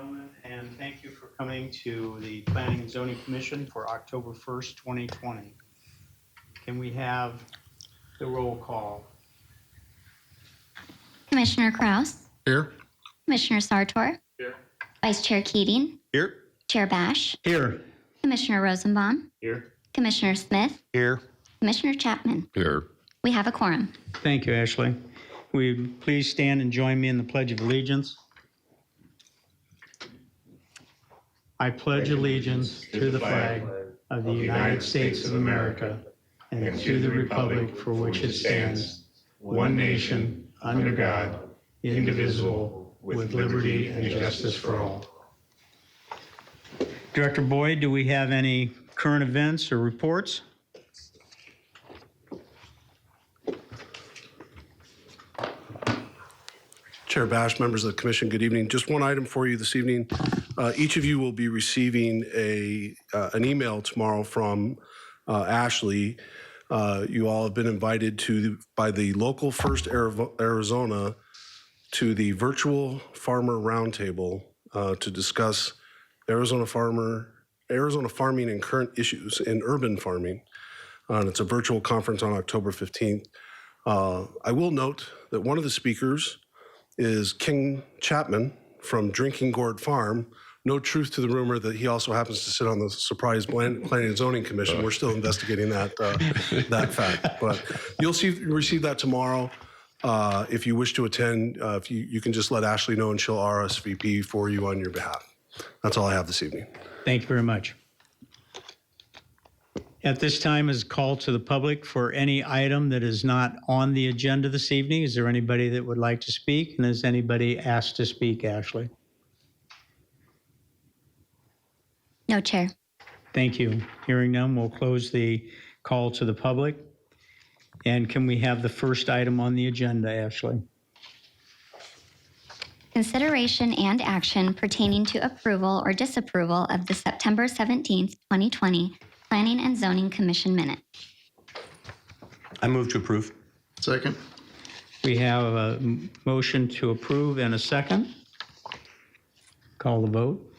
gentlemen, and thank you for coming to the Planning and Zoning Commission for October 1st, 2020. Can we have the roll call? Commissioner Kraus, Here. Commissioner Sartor, Here. Vice Chair Keating, Here. Chair Bash, Here. Commissioner Rosenbaum, Here. Commissioner Smith, Here. Commissioner Chapman. Here. We have a quorum. Thank you, Ashley. Will you please stand and join me in the Pledge of Allegiance? I pledge allegiance to the flag of the United States of America and to the republic for which it stands, one nation, under God, indivisible, with liberty and justice for all. Director Boyd, do we have any current events or reports? Chair Bash, members of the commission, good evening. Just one item for you this evening. Each of you will be receiving an email tomorrow from Ashley. You all have been invited by the local First Arizona to the virtual farmer roundtable to discuss Arizona farming and current issues in urban farming. And it's a virtual conference on October 15th. I will note that one of the speakers is King Chapman from Drinking Gourd Farm. No truth to the rumor that he also happens to sit on the surprise Planning and Zoning Commission. We're still investigating that fact, but you'll receive that tomorrow. If you wish to attend, if you can just let Ashley know and she'll RSVP for you on your behalf. That's all I have this evening. Thank you very much. At this time is call to the public for any item that is not on the agenda this evening. Is there anybody that would like to speak? And is anybody asked to speak, Ashley? No, Chair. Thank you. Hearing none, we'll close the call to the public. And can we have the first item on the agenda, Ashley? Consideration and action pertaining to approval or disapproval of the September 17th, 2020 Planning and Zoning Commission minute. I move to approve. Second. We have a motion to approve and a second. Call the vote.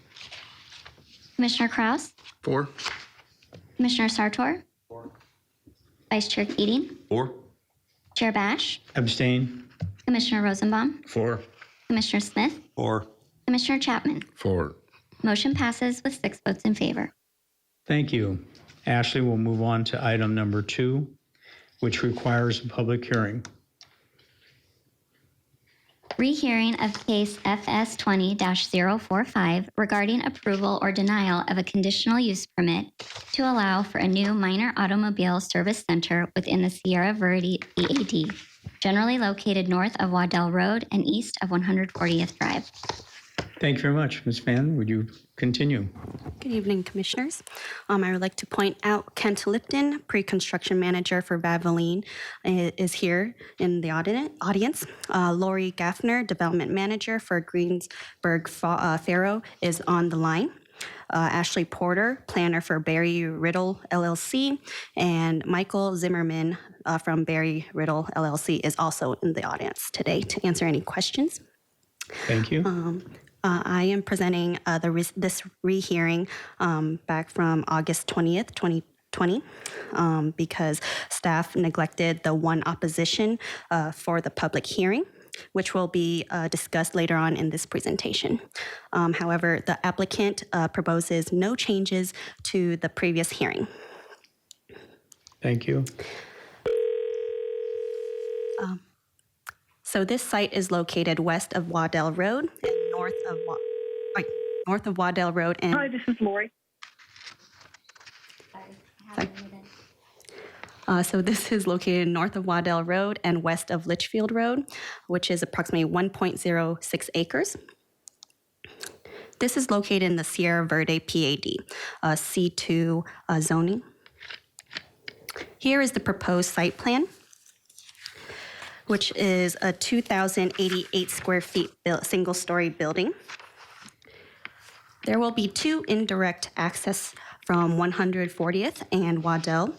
Commissioner Kraus, 4. Commissioner Sartor, Vice Chair Keating, 4. Chair Bash, Abstain. Commissioner Rosenbaum, 4. Commissioner Smith, 4. Commissioner Chapman. 4. Motion passes with 6 votes in favor. Thank you. Ashley, we'll move on to item number 2, which requires a public hearing. Rehearing of case FS 20-045 regarding approval or denial of a conditional use permit to allow for a new minor automobile service center within the Sierra Verde PAD, generally located north of Waddell Road and east of 140th Drive. Thank you very much. Ms. Mann, would you continue? Good evening, Commissioners. I would like to point out Kent Lipton, Pre-Construction Manager for Valvoline, is here in the audience. Lori Gaffner, Development Manager for Greensburg Faro, is on the line. Ashley Porter, Planner for Barry Riddle LLC, and Michael Zimmerman from Barry Riddle LLC is also in the audience today to answer any questions. Thank you. I am presenting this rehearing back from August 20th, 2020, because staff neglected the one opposition for the public hearing, which will be discussed later on in this presentation. However, the applicant proposes no changes to the previous hearing. Thank you. So this site is located west of Waddell Road and north of Waddell Road and... Hi, this is Lori. So this is located north of Waddell Road and west of Litchfield Road, which is approximately 1.06 acres. This is located in the Sierra Verde PAD, C2 zoning. Here is the proposed site plan, which is a 2,088 square feet single-story building. There will be 2 indirect access from 140th and Waddell.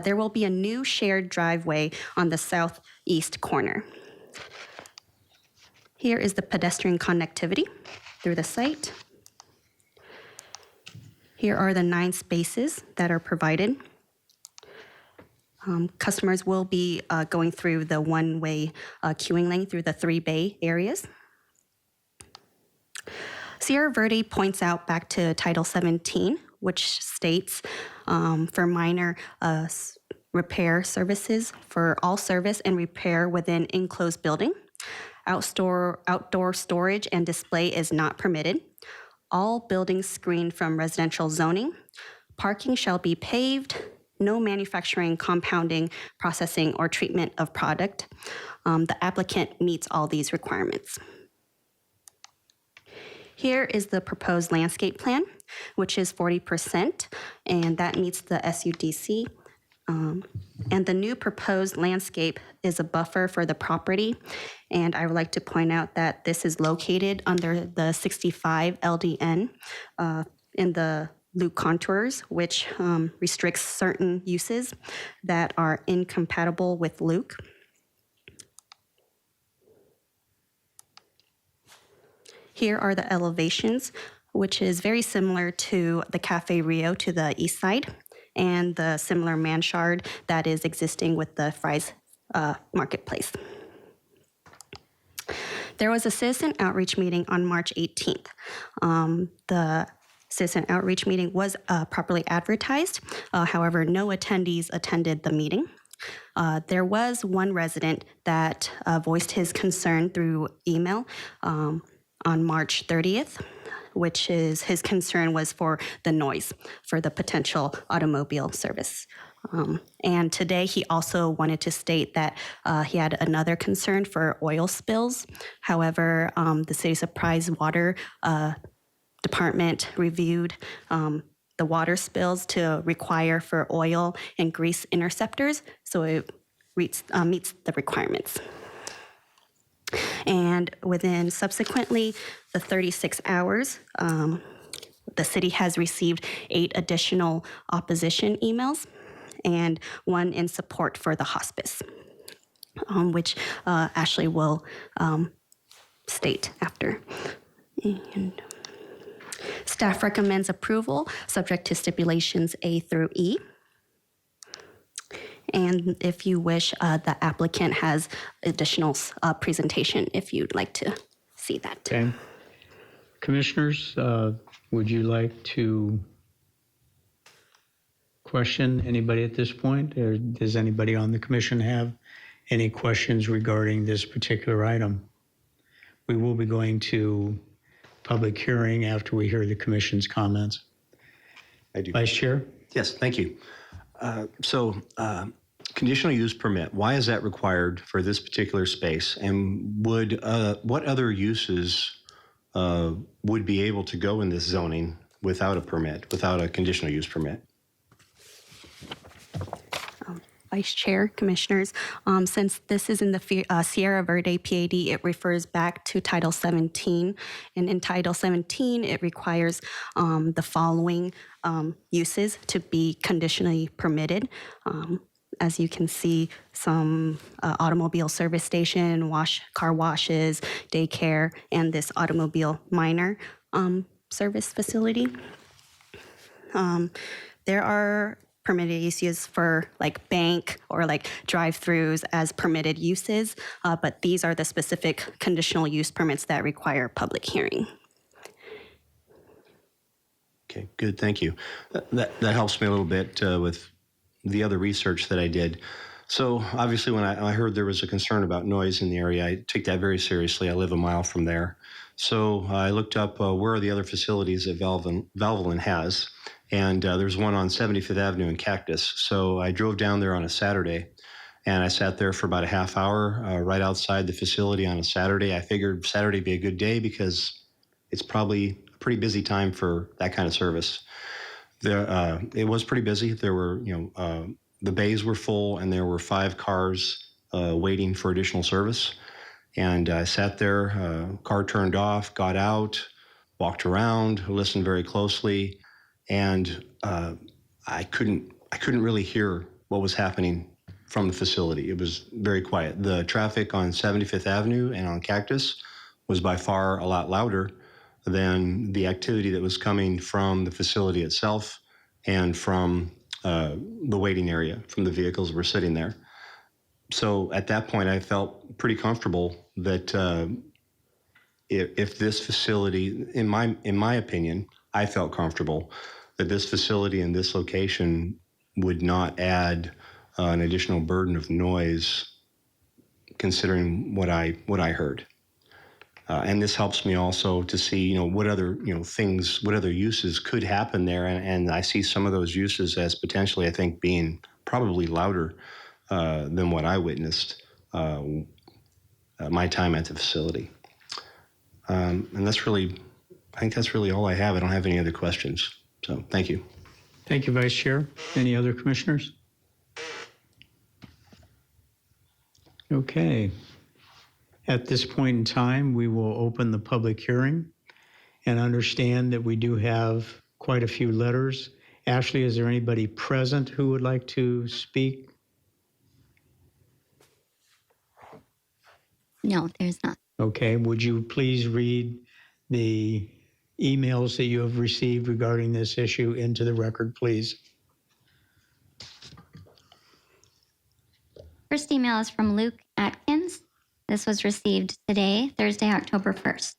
There will be a new shared driveway on the southeast corner. Here is the pedestrian connectivity. through the site. Here are the 9 spaces that are provided. Customers will be going through the one-way queuing lane through the 3 bay areas. Sierra Verde points out back to Title 17, which states for minor repair services for all service and repair within enclosed building. Outdoor storage and display is not permitted. All buildings screened from residential zoning. Parking shall be paved. No manufacturing, compounding, processing, or treatment of product. The applicant meets all these requirements. Here is the proposed landscape plan, which is 40%, and that meets the SUDC. And the new proposed landscape is a buffer for the property. And I would like to point out that this is located under the 65 LDN in the loop contours, which restricts certain uses that are incompatible with Luke. Here are the elevations, which is very similar to the Cafe Rio to the east side, and the similar mansard that is existing with the Fry's Marketplace. There was a citizen outreach meeting on March 18th. The citizen outreach meeting was properly advertised. However, no attendees attended the meeting. There was one resident that voiced his concern through email on March 30th, which is his concern was for the noise for the potential automobile service. And today he also wanted to state that he had another concern for oil spills. However, the City Surprise Water Department reviewed the water spills to require for oil and grease interceptors, so it meets the requirements. And within subsequently the 36 hours, the city has received 8 additional opposition emails and 1 in support for the hospice, which Ashley will state after. And staff recommends approval subject to stipulations A through E. And if you wish, the applicant has additional presentation if you'd like to see that. Okay. Commissioners, would you like to question anybody at this point? Or does anybody on the commission have any questions regarding this particular item? We will be going to public hearing after we hear the commission's comments. I do. Vice Chair? Yes, thank you. Conditional use permit, why is that required for this particular space? And would what other uses would be able to go in this zoning without a permit, without a conditional use permit? Vice Chair, Commissioners, since this is in the Sierra Verde PAD, it refers back to Title 17. And in Title 17, it requires the following uses to be conditionally permitted. As you can see, some automobile service station, car washes, daycare, and this automobile minor service facility. There are permitted uses for like bank or like drive-throughs as permitted uses, but these are the specific conditional use permits that require public hearing. Okay, good, thank you. That helps me a little bit with the other research that I did. So obviously when I heard there was a concern about noise in the area, I take that very seriously. I live a mile from there. So I looked up where are the other facilities that Valvoline has, and there's one on 75th Avenue in Cactus. So I drove down there on a Saturday, and I sat there for about a half hour right outside the facility on a Saturday. I figured Saturday would be a good day because it's probably a pretty busy time for that kind of service. It was pretty busy. There were, the bays were full, and there were 5 cars waiting for additional service. And I sat there, car turned off, got out, walked around, listened very closely, and I couldn't really hear what was happening from the facility. It was very quiet. The traffic on 75th Avenue and on Cactus was by far a lot louder than the activity that was coming from the facility itself and from the waiting area, from the vehicles that were sitting there. So at that point, I felt pretty comfortable that if this facility, in my opinion, I felt comfortable that this facility in this location would not add an additional burden of noise, considering what I heard. And this helps me also to see, what other, things, what other uses could happen there. And I see some of those uses as potentially, I think, being probably louder than what I witnessed my time at the facility. And I think that's really all I have. I don't have any other questions. So thank you. Thank you, Vice Chair. Any other commissioners? Okay. At this point in time, we will open the public hearing and understand that we do have quite a few letters. Ashley, is there anybody present who would like to speak? No, there's not. Okay, would you please read the emails that you have received regarding this issue into the record, please? First email is from Luke Atkins. This was received today, Thursday, October 1st.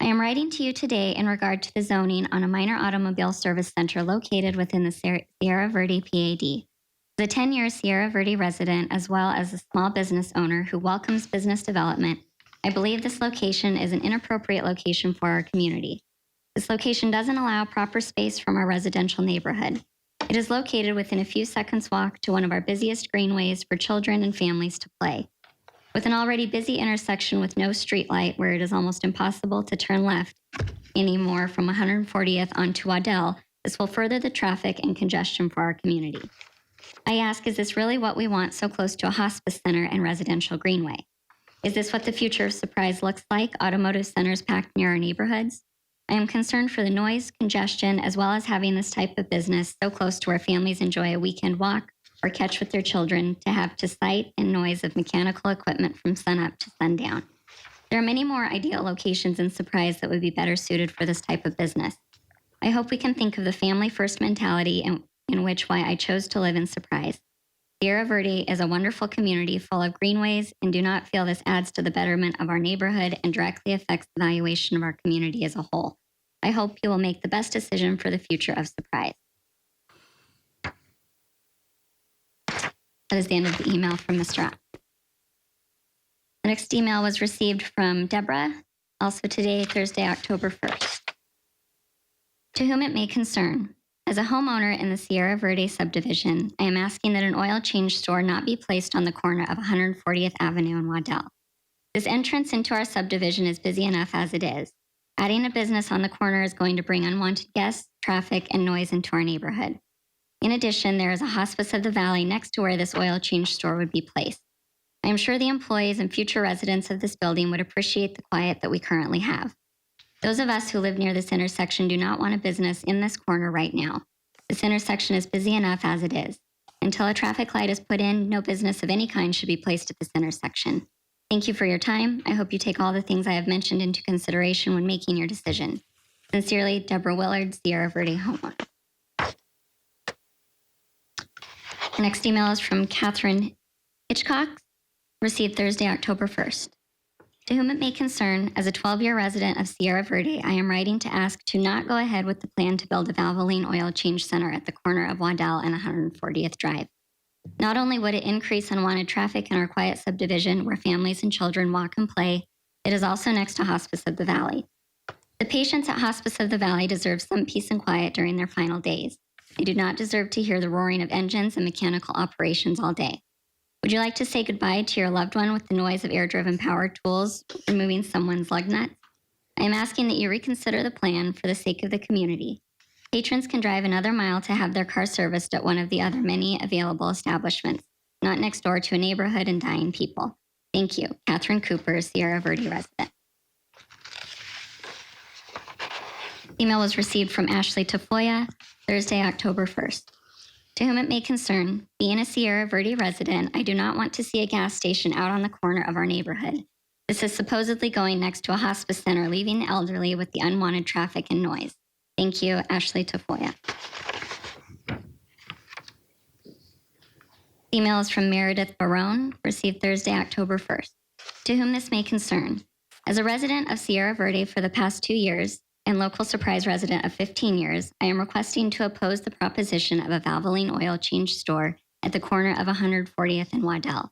I am writing to you today in regard to the zoning on a minor automobile service center located within the Sierra Verde PAD. As a 10-year Sierra Verde resident, as well as a small business owner who welcomes business development, I believe this location is an inappropriate location for our community. This location doesn't allow proper space from our residential neighborhood. It is located within a few seconds walk to one of our busiest greenways for children and families to play. With an already busy intersection with no streetlight where it is almost impossible to turn left anymore from 140th onto Waddell, this will further the traffic and congestion for our community. I ask, is this really what we want so close to a hospice center and residential greenway? Is this what the future of Surprise looks like, automotive centers packed near our neighborhoods? I am concerned for the noise, congestion, as well as having this type of business so close to where families enjoy a weekend walk or catch with their children to have to sight and noise of mechanical equipment from sunup to sundown. There are many more ideal locations in Surprise that would be better suited for this type of business. I hope we can think of the family-first mentality in which why I chose to live in Surprise. Sierra Verde is a wonderful community full of greenways and do not feel this adds to the betterment of our neighborhood and directly affects the valuation of our community as a whole. I hope you will make the best decision for the future of Surprise. That is the end of the email from Mr. Ott. The next email was received from Deborah, also today, Thursday, October 1st. To whom it may concern, as a homeowner in the Sierra Verde subdivision, I am asking that an oil change store not be placed on the corner of 140th Avenue and Waddell. This entrance into our subdivision is busy enough as it is. Adding a business on the corner is going to bring unwanted guests, traffic, and noise into our neighborhood. In addition, there is a Hospice of the Valley next to where this oil change store would be placed. I am sure the employees and future residents of this building would appreciate the quiet that we currently have. Those of us who live near this intersection do not want a business in this corner right now. This intersection is busy enough as it is. Until a traffic light is put in, no business of any kind should be placed at this intersection. Thank you for your time. I hope you take all the things I have mentioned into consideration when making your decision. Sincerely, Deborah Willard, Sierra Verde homeowner. The next email is from Catherine Hitchcock, received Thursday, October 1st. To whom it may concern, as a 12-year resident of Sierra Verde, I am writing to ask to not go ahead with the plan to build a Valvoline oil change center at the corner of Waddell and 140th Drive. Not only would it increase unwanted traffic in our quiet subdivision where families and children walk and play, it is also next to Hospice of the Valley. The patients at Hospice of the Valley deserve some peace and quiet during their final days. They do not deserve to hear the roaring of engines and mechanical operations all day. Would you like to say goodbye to your loved one with the noise of air-driven power tools removing someone's lug nuts? I am asking that you reconsider the plan for the sake of the community. Patrons can drive another mile to have their car serviced at one of the other many available establishments, not next door to a neighborhood and dying people. Thank you. Catherine Cooper, Sierra Verde resident. Email was received from Ashley Tafoya, Thursday, October 1st. To whom it may concern, being a Sierra Verde resident, I do not want to see a gas station out on the corner of our neighborhood. This is supposedly going next to a hospice center, leaving the elderly with the unwanted traffic and noise. Thank you, Ashley Tafoya. Email is from Meredith Barone, received Thursday, October 1st. To whom this may concern. As a resident of Sierra Verde for the past 2 years and local Surprise resident of 15 years, I am requesting to oppose the proposition of a Valvoline oil change store at the corner of 140th and Waddell.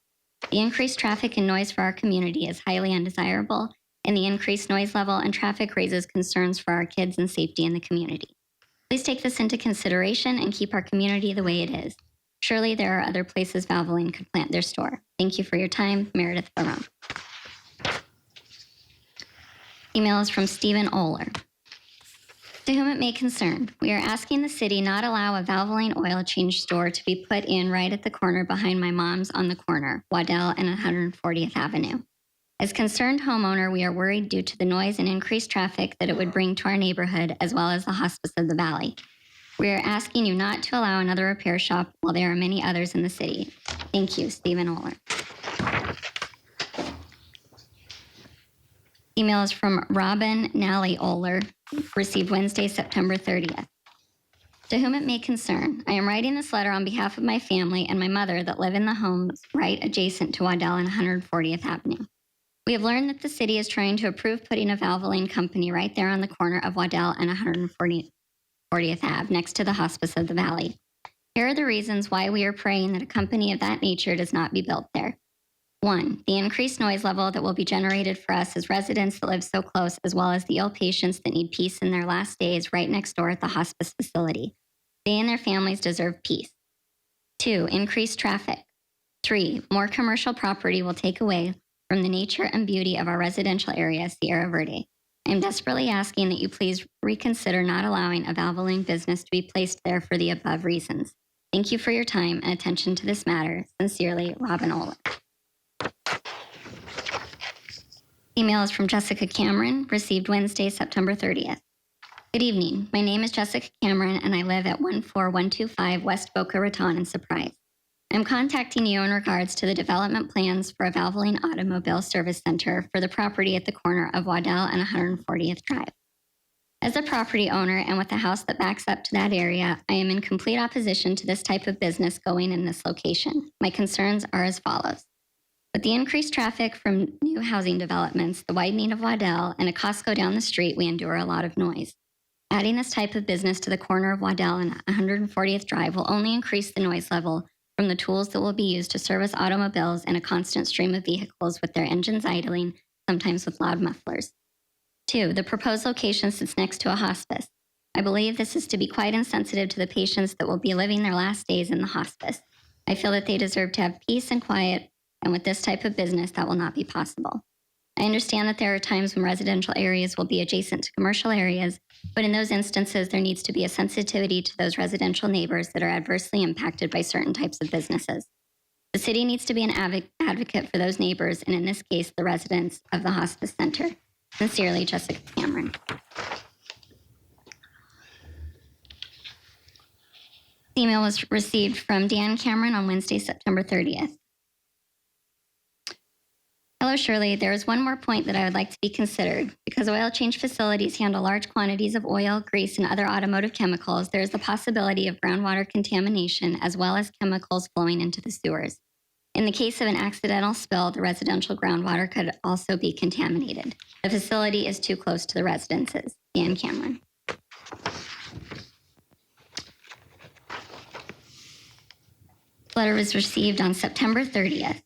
The increased traffic and noise for our community is highly undesirable, and the increased noise level and traffic raises concerns for our kids and safety in the community. Please take this into consideration and keep our community the way it is. Surely there are other places Valvoline could plant their store. Thank you for your time, Meredith Barone. Email is from Stephen Oler. To whom it may concern, we are asking the city not allow a Valvoline oil change store to be put in right at the corner behind my mom's on the corner, Waddell and 140th Avenue. As concerned homeowner, we are worried due to the noise and increased traffic that it would bring to our neighborhood as well as the Hospice of the Valley. We are asking you not to allow another repair shop while there are many others in the city. Thank you, Stephen Oler. Email is from Robin Nally Oler, received Wednesday, September 30th. To whom it may concern, I am writing this letter on behalf of my family and my mother that live in the homes right adjacent to Waddell and 140th Avenue. We have learned that the city is trying to approve putting a Valvoline company right there on the corner of Waddell and 140th Ave, next to the Hospice of the Valley. Here are the reasons why we are praying that a company of that nature does not be built there. 1, the increased noise level that will be generated for us as residents that live so close, as well as the ill patients that need peace in their last days right next door at the hospice facility. They and their families deserve peace. 2, increased traffic. 3, more commercial property will take away from the nature and beauty of our residential area, Sierra Verde. I am desperately asking that you please reconsider not allowing a Valvoline business to be placed there for the above reasons. Thank you for your time and attention to this matter. Sincerely, Robin Oler. Email is from Jessica Cameron, received Wednesday, September 30th. Good evening. My name is Jessica Cameron, and I live at 14125 West Boca Raton in Surprise. I'm contacting you in regards to the development plans for a Valvoline Automobile Service Center for the property at the corner of Waddell and 140th Drive. As a property owner and with a house that backs up to that area, I am in complete opposition to this type of business going in this location. My concerns are as follows. With the increased traffic from new housing developments, the widening of Waddell, and a Costco down the street, we endure a lot of noise. Adding this type of business to the corner of Waddell and 140th Drive will only increase the noise level from the tools that will be used to service automobiles and a constant stream of vehicles with their engines idling, sometimes with loud mufflers. 2, the proposed location sits next to a hospice. I believe this is to be quite insensitive to the patients that will be living their last days in the hospice. I feel that they deserve to have peace and quiet, and with this type of business, that will not be possible. I understand that there are times when residential areas will be adjacent to commercial areas, but in those instances, there needs to be a sensitivity to those residential neighbors that are adversely impacted by certain types of businesses. The city needs to be an advocate for those neighbors, and in this case, the residents of the hospice center. Sincerely, Jessica Cameron. The email was received from Dan Cameron on Wednesday, September 30th. Hello, Shirley. There is one more point that I would like to be considered. Because oil change facilities handle large quantities of oil, grease, and other automotive chemicals, there is the possibility of groundwater contamination as well as chemicals flowing into the sewers. In the case of an accidental spill, the residential groundwater could also be contaminated. The facility is too close to the residences. Dan Cameron. The letter was received on September 30th.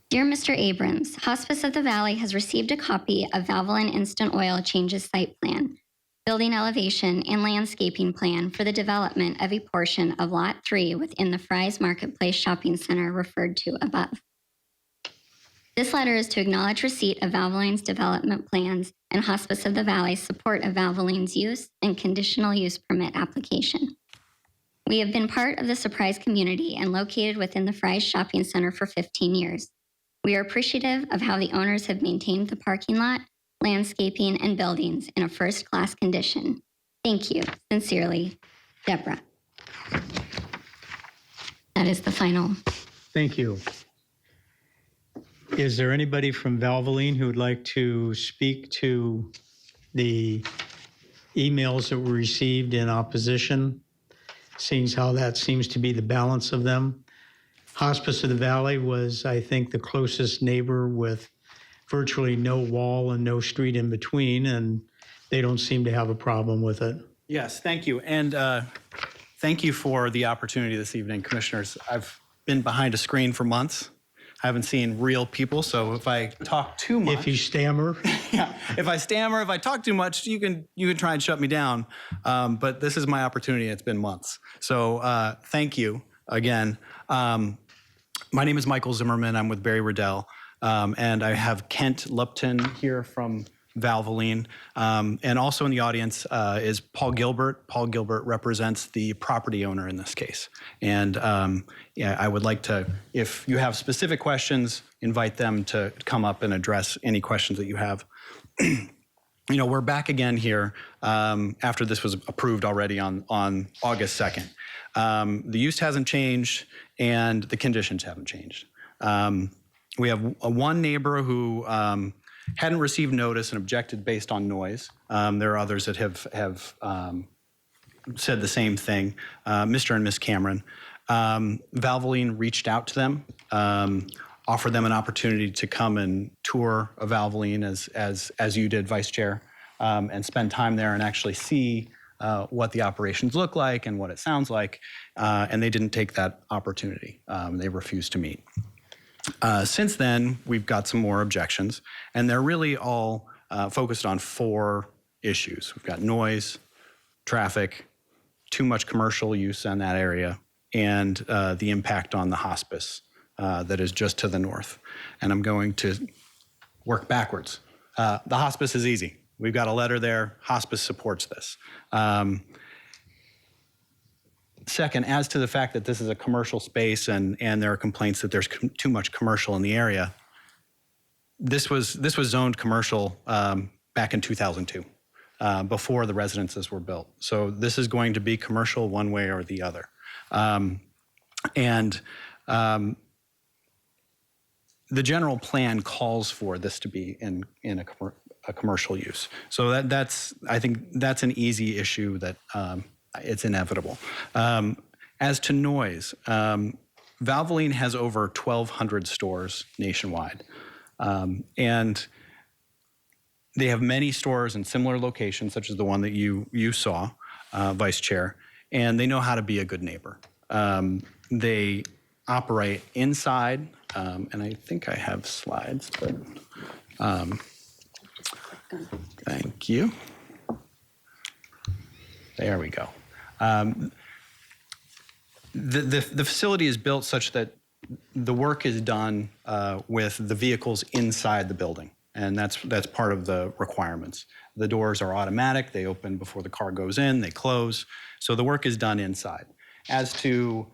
Dear Mr. Abrams, Hospice of the Valley has received a copy of Valvoline Instant Oil Changes Site Plan, Building Elevation, and Landscaping Plan for the development of a portion of Lot 3 within the Fry's Marketplace Shopping Center referred to above. This letter is to acknowledge receipt of Valvoline's development plans and Hospice of the Valley's support of Valvoline's use and conditional use permit application. We have been part of the Surprise community and located within the Fry's Shopping Center for 15 years. We are appreciative of how the owners have maintained the parking lot, landscaping, and buildings in a first-class condition. Thank you. Sincerely, Deborah. That is the final. Thank you. Is there anybody from Valvoline who would like to speak to the emails that were received in opposition, seeing how that seems to be the balance of them? Hospice of the Valley was, I think, the closest neighbor with virtually no wall and no street in between, and they don't seem to have a problem with it. Yes, thank you. And thank you for the opportunity this evening, Commissioners. I've been behind a screen for months. I haven't seen real people, so if I talk too much, If you stammer, yeah, if I stammer, if I talk too much, you can try and shut me down. But this is my opportunity. It's been months. So thank you again. My name is Michael Zimmerman. I'm with Barry Riddell. And I have Kent Lupton here from Valvoline. And also in the audience is Paul Gilbert. Paul Gilbert represents the property owner in this case. And yeah, I would like to, if you have specific questions, invite them to come up and address any questions that you have. You know, we're back again here after this was approved already on August 2nd. The use hasn't changed and the conditions haven't changed. We have one neighbor who hadn't received notice and objected based on noise. There are others that have said the same thing, Mr. and Miss Cameron. Valvoline reached out to them, offered them an opportunity to come and tour a Valvoline as you did, Vice Chair, and spend time there and actually see what the operations look like and what it sounds like. And they didn't take that opportunity. They refused to meet. Since then, we've got some more objections, and they're really all focused on 4 issues. We've got noise, traffic, too much commercial use in that area, and the impact on the hospice that is just to the north. And I'm going to work backwards. The hospice is easy. We've got a letter there. Hospice supports this. Second, as to the fact that this is a commercial space and there are complaints that there's too much commercial in the area, this was zoned commercial back in 2002, before the residences were built. So this is going to be commercial one way or the other. The general plan calls for this to be in a commercial use. So that's I think that's an easy issue that it's inevitable. As to noise, Valvoline has over 1,200 stores nationwide. And they have many stores in similar locations, such as the one that you saw, Vice Chair, and they know how to be a good neighbor. They operate inside, and I think I have slides, but thank you. There we go. The facility is built such that the work is done with the vehicles inside the building, and that's part of the requirements. The doors are automatic. They open before the car goes in. They close. So the work is done inside. As to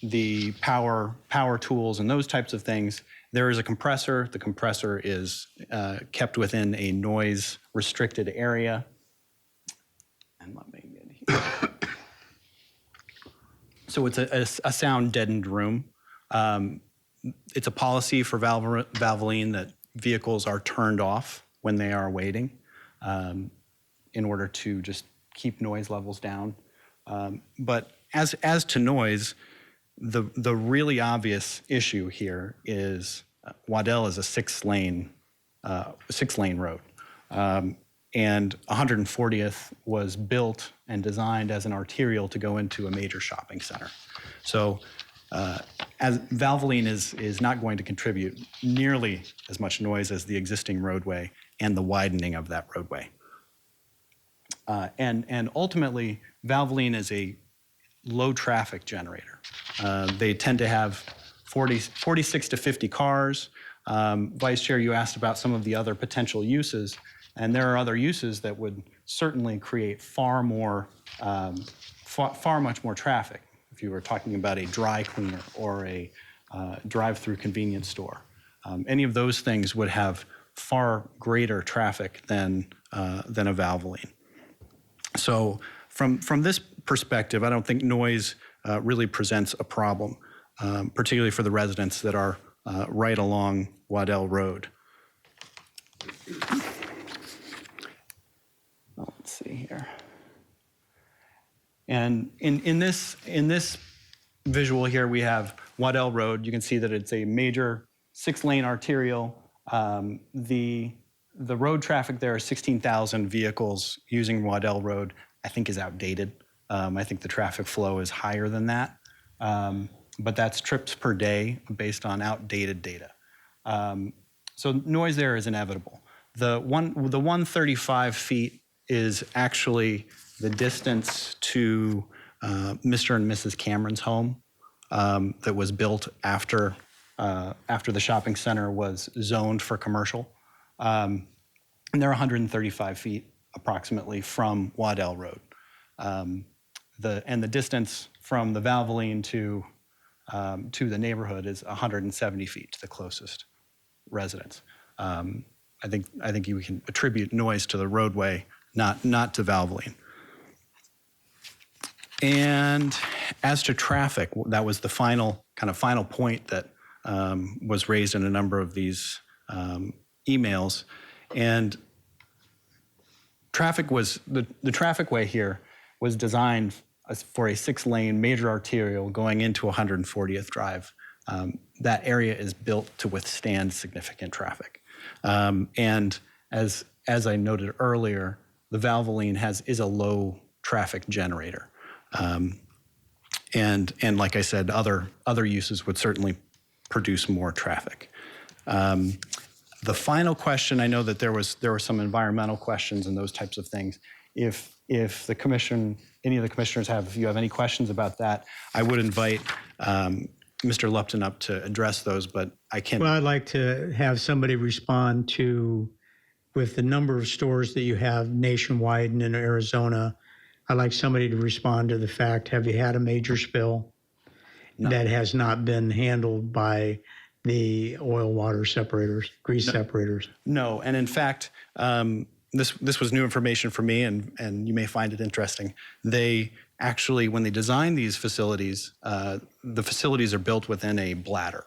the power tools and those types of things, there is a compressor. The compressor is kept within a noise-restricted area. And let me get here. So it's a sound-deadened room. It's a policy for Valvoline that vehicles are turned off when they are waiting in order to just keep noise levels down. But as to noise, the really obvious issue here is Waddell is a six-lane road. And 140th was built and designed as an arterial to go into a major shopping center. So as Valvoline is not going to contribute nearly as much noise as the existing roadway and the widening of that roadway. And ultimately, Valvoline is a low traffic generator. They tend to have 46 to 50 cars. Vice Chair, you asked about some of the other potential uses. And there are other uses that would certainly create far much more traffic. If you were talking about a dry cleaner or a drive-through convenience store, any of those things would have far greater traffic than a Valvoline. So from this perspective, I don't think noise really presents a problem, particularly for the residents that are right along Waddell Road. Let's see here. And in this visual here, we have Waddell Road. You can see that it's a major 6-lane arterial. The road traffic there is 16,000 vehicles using Waddell Road, I think is outdated. I think the traffic flow is higher than that. But that's trips per day based on outdated data. So noise there is inevitable. The 135 feet is actually the distance to Mr. and Mrs. Cameron's home that was built after the shopping center was zoned for commercial. And they're 135 feet approximately from Waddell Road. And the distance from the Valvoline to the neighborhood is 170 feet to the closest residence. I think you can attribute noise to the roadway, not to Valvoline. And as to traffic, that was the final point that was raised in a number of these emails. And traffic was, the traffic way here was designed for a 6-lane major arterial going into 140th Drive. That area is built to withstand significant traffic. And as I noted earlier, the Valvoline is a low traffic generator. And like I said, other uses would certainly produce more traffic. The final question, I know that there were some environmental questions and those types of things. If the commission, any of the commissioners if you have any questions about that, I would invite Mr. Lupton up to address those, but I can't. Well, I'd like to have somebody respond to, with the number of stores that you have nationwide and in Arizona, I'd like somebody to respond to the fact, have you had a major spill that has not been handled by the oil water separators, grease separators? No, and in fact, this was new information for me, and you may find it interesting. They actually, when they design these facilities, the facilities are built within a bladder.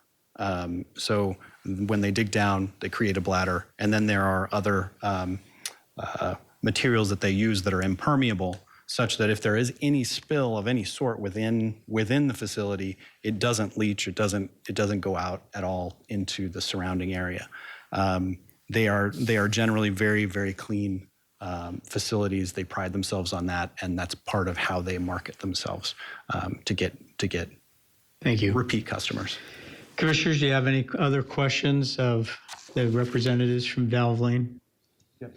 So when they dig down, they create a bladder, and then there are other materials that they use that are impermeable, such that if there is any spill of any sort within the facility, it doesn't leach, it doesn't go out at all into the surrounding area. They are generally very, very clean facilities. They pride themselves on that, and that's part of how they market themselves to get Thank you. repeat customers. Commissioners, do you have any other questions of the representatives from Valvoline? Yep.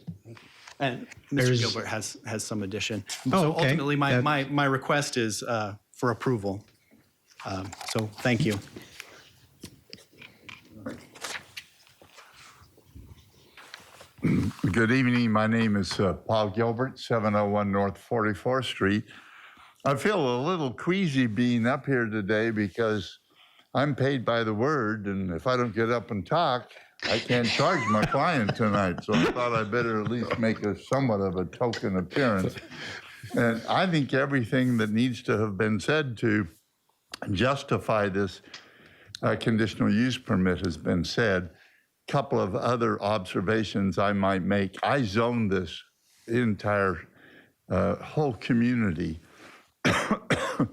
And Mr. There's- Gilbert has some addition. Oh, So okay. ultimately, my request is for approval. So thank you. Good evening. My name is Paul Gilbert, 701 North 44th Street. I feel a little queasy being up here today because I'm paid by the word, and if I don't get up and talk, I can't charge my client tonight. So I thought I'd better at least make a somewhat of a token appearance. And I think everything that needs to have been said to justify this conditional use permit has been said. Couple of other observations I might make. I zoned this entire whole community, and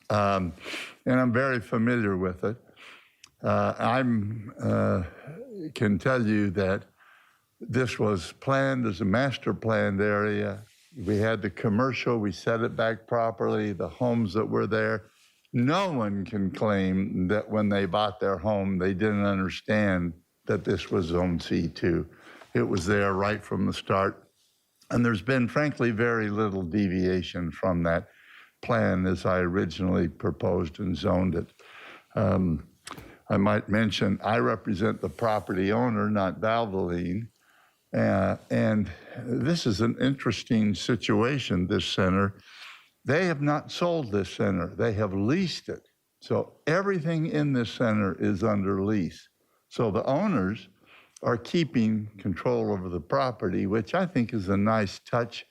I'm very familiar with it. I can tell you that this was planned as a master planned area. We had the commercial, we set it back properly, the homes that were there. No one can claim that when they bought their home, they didn't understand that this was Zone C2. It was there right from the start. And there's been, frankly, very little deviation from that plan as I originally proposed and zoned it. I might mention, I represent the property owner, not Valvoline. And this is an interesting situation, this center. They have not sold this center. They have leased it. So everything in this center is under lease. So the owners are keeping control over the property, which I think is a nice touch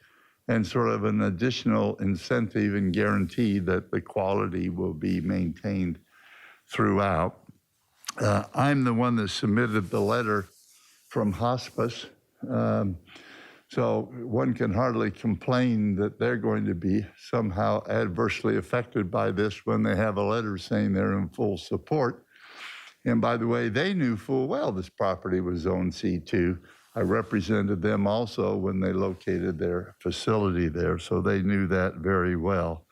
and sort of an additional incentive and guarantee that the quality will be maintained throughout. I'm the one that submitted the letter from hospice. So one can hardly complain that they're going to be somehow adversely affected by this when they have a letter saying they're in full support. And by the way, they knew full well this property was Zone C2. I represented them also when they located their facility there, so they knew that very well.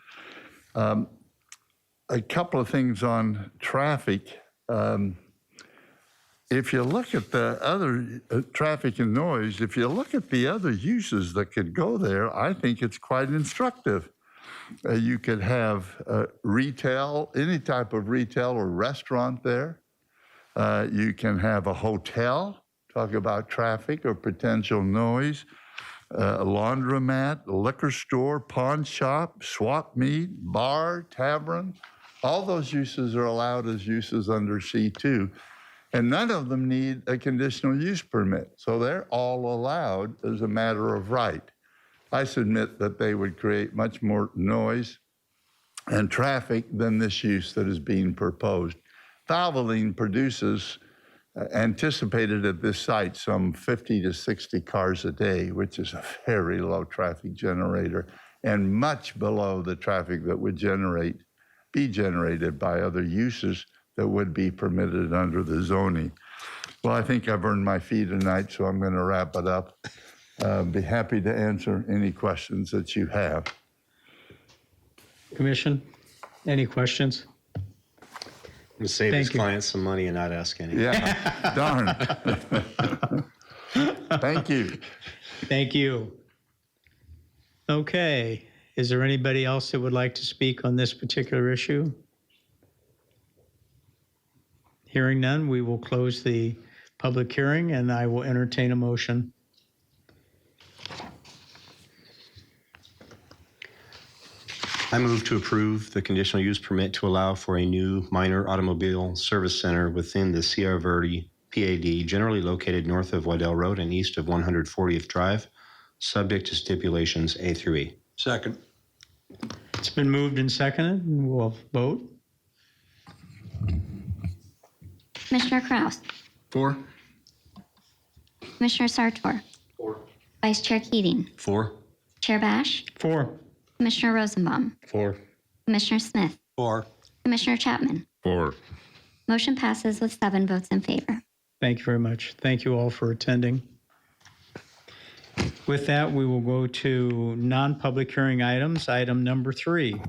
A couple of things on traffic. If you look at the other traffic and noise, if you look at the other uses that could go there, I think it's quite instructive. You could have retail, any type of retail or restaurant there. You can have a hotel, talk about traffic or potential noise, a laundromat, a liquor store, pawn shop, swap meet, bar, tavern. All those uses are allowed as uses under C2. And none of them need a conditional use permit. So they're all allowed as a matter of right. I submit that they would create much more noise and traffic than this use that is being proposed. Valvoline produces, anticipated at this site, some 50 to 60 cars a day, which is a very low traffic generator and much below the traffic that would be generated by other uses that would be permitted under the zoning. Well, I think I've earned my fee tonight, so I'm going to wrap it up. Be happy to answer any questions that you have. Commission, any questions? And save his Thank you. clients some money and not ask any. Yeah, darn. Thank you. Thank you. Okay, is there anybody else that would like to speak on this particular issue? Hearing none, we will close the public hearing and I will entertain a motion. I move to approve the conditional use permit to allow for a new minor automobile service center within the Sierra Verde PAD, generally located north of Waddell Road and east of 140th Drive, subject to stipulations A through E. Second. It's been moved and seconded, and we'll vote. Commissioner Kraus, 4. Commissioner Sartor, Vice Chair Keating, 4. Chair Bash, 4. Commissioner Rosenbaum, 4. Commissioner Smith, 4. Commissioner Chapman. 4. Motion passes with 7 votes in favor. Thank you very much. Thank you all for attending. With that, we will go to non-public hearing items. Item number 3.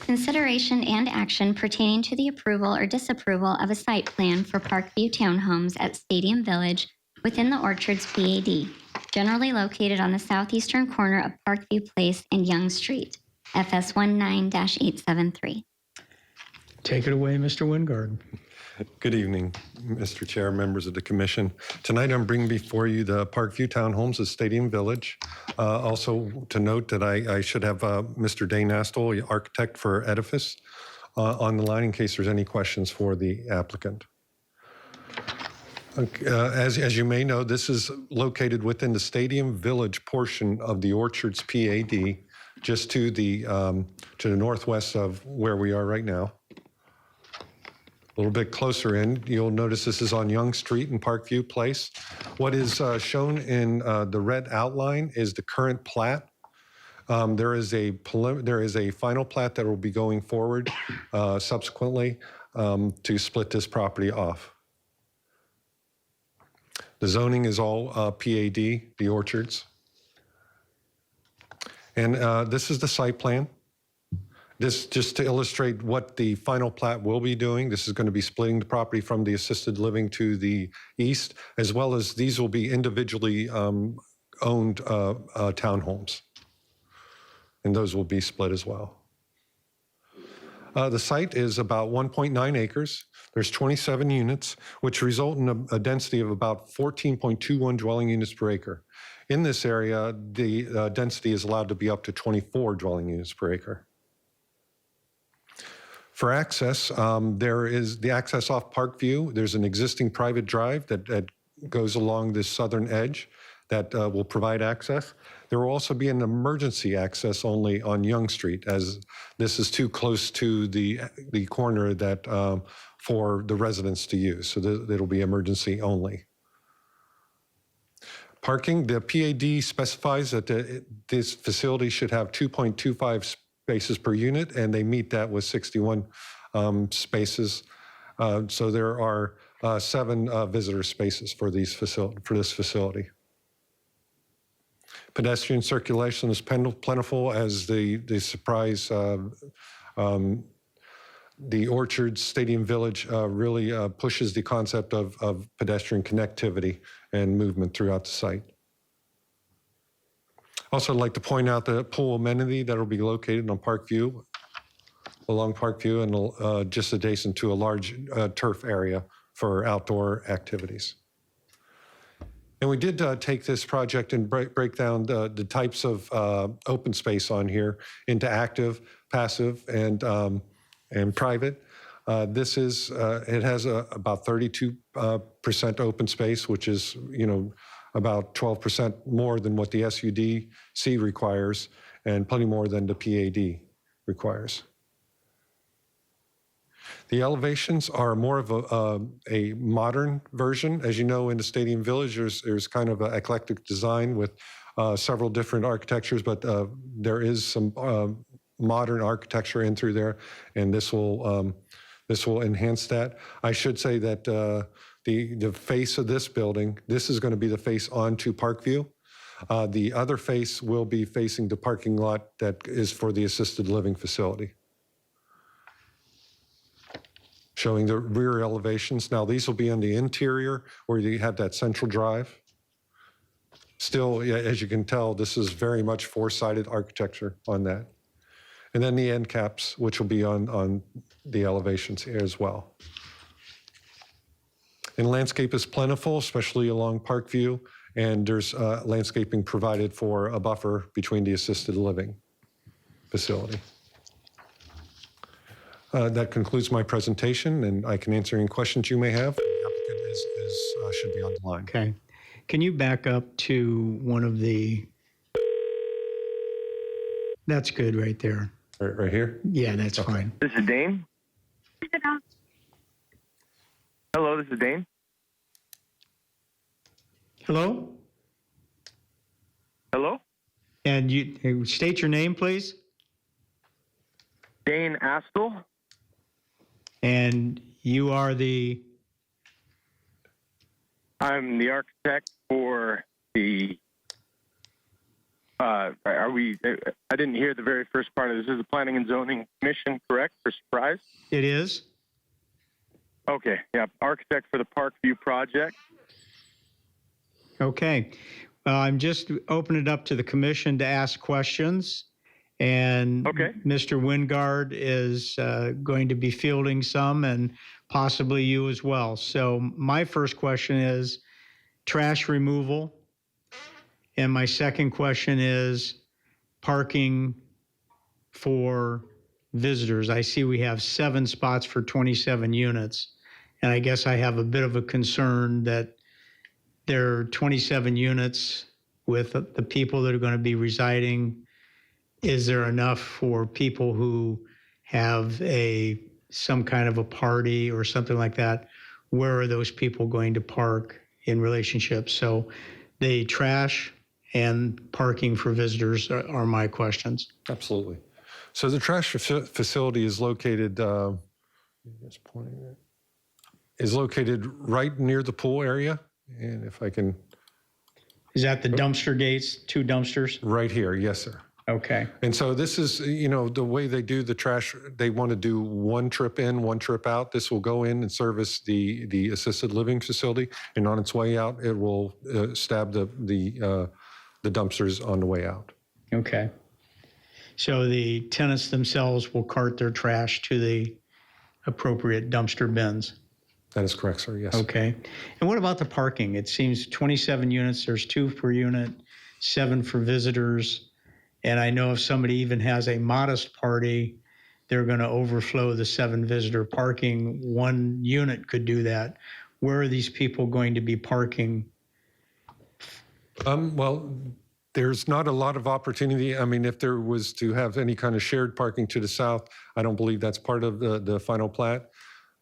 Consideration and action pertaining to the approval or disapproval of a site plan for Parkview Townhomes at Stadium Village within the Orchards PAD, generally located on the southeastern corner of Parkview Place and Young Street, FS 19-873. Take it away, Mr. Wingard. Good evening, Mr. Chair, members of the commission. Tonight I'm bringing before you the Parkview Townhomes at Stadium Village. Also to note that I should have Mr. Dane Astle, the architect for Edifice, on the line in case there's any questions for the applicant. As you may know, this is located within the Stadium Village portion of the Orchards PAD, just to the northwest of where we are right now. A little bit closer in, you'll notice this is on Young Street in Parkview Place. What is shown in the red outline is the current plat. There is a final plat that will be going forward subsequently to split this property off. The zoning is all PAD, the Orchards. And this is the site plan. This just to illustrate what the final plat will be doing. This is going to be splitting the property from the assisted living to the east, as well as these will be individually owned townhomes. And those will be split as well. The site is about 1.9 acres. There's 27 units, which result in a density of about 14.21 dwelling units per acre. In this area, the density is allowed to be up to 24 dwelling units per acre. For access, there is the access off Parkview. There's an existing private drive that goes along this southern edge that will provide access. There will also be an emergency access only on Young Street, as this is too close to the corner that for the residents to use. So it'll be emergency only. Parking, the PAD specifies that this facility should have 2.25 spaces per unit, and they meet that with 61 spaces. So there are 7 visitor spaces for this facility. Pedestrian circulation is plentiful as the Surprise, the Orchards Stadium Village really pushes the concept of pedestrian connectivity and movement throughout the site. Also, I'd like to point out the pool amenity that will be located on Parkview, along Parkview, and just adjacent to a large turf area for outdoor activities. And we did take this project and break down the types of open space on here into active, passive, and private. This is it has about 32% open space, which is about 12% more than what the SUDC requires, and plenty more than the PAD requires. The elevations are more of a modern version. As you know, in the Stadium Village, there's kind of an eclectic design with several different architectures, but there is some modern architecture in through there, and this will enhance that. I should say that the face of this building, this is going to be the face onto Parkview. The other face will be facing the parking lot that is for the assisted living facility. Showing the rear elevations. Now, these will be on the interior where you have that central drive. Still, as you can tell, this is very much four-sided architecture on that. And then the end caps, which will be on the elevations here as well. And landscape is plentiful, especially along Parkview, and there's landscaping provided for a buffer between the assisted living facility. That concludes my presentation, and I can answer any questions you may have. The applicant should be on the line. Okay. Can you back up to one of the, that's good right there. Right here? Yeah, that's fine. This is Dane. Hello, this is Dane. Hello? Hello? And you state your name, please? Dane Astle. And you are the, I'm the architect for the, I didn't hear the very first part of this. This is the Planning and Zoning Commission, correct, for Surprise? it is? Okay, yeah, architect for the Parkview project. Okay. I'm just opening it up to the commission to ask questions. And Okay. Mr. Wingard is going to be fielding some, and possibly you as well. So my first question is trash removal. And my second question is parking for visitors. I see we have 7 spots for 27 units. And I guess I have a bit of a concern that there are 27 units with the people that are going to be residing. Is there enough for people who have some kind of a party or something like that? Where are those people going to park in relationship? So the trash and parking for visitors are my questions. Absolutely. So the trash facility is located, is located right near the pool area. And if I can. Is that the dumpster gates, 2 dumpsters? Right here, yes, sir. Okay. And so this is, the way they do the trash, they want to do one trip in, one trip out. This will go in and service the assisted living facility, and on its way out, it will stab the dumpsters on the way out. Okay. So the tenants themselves will cart their trash to the appropriate dumpster bins. That is correct, sir, yes. Okay. And what about the parking? It seems 27 units, there's 2 per unit, 7 for visitors. And I know if somebody even has a modest party, they're going to overflow the 7 visitor parking. 1 unit could do that. Where are these people going to be parking? Well, there's not a lot of opportunity. I mean, if there was to have any kind of shared parking to the south, I don't believe that's part of the final plat.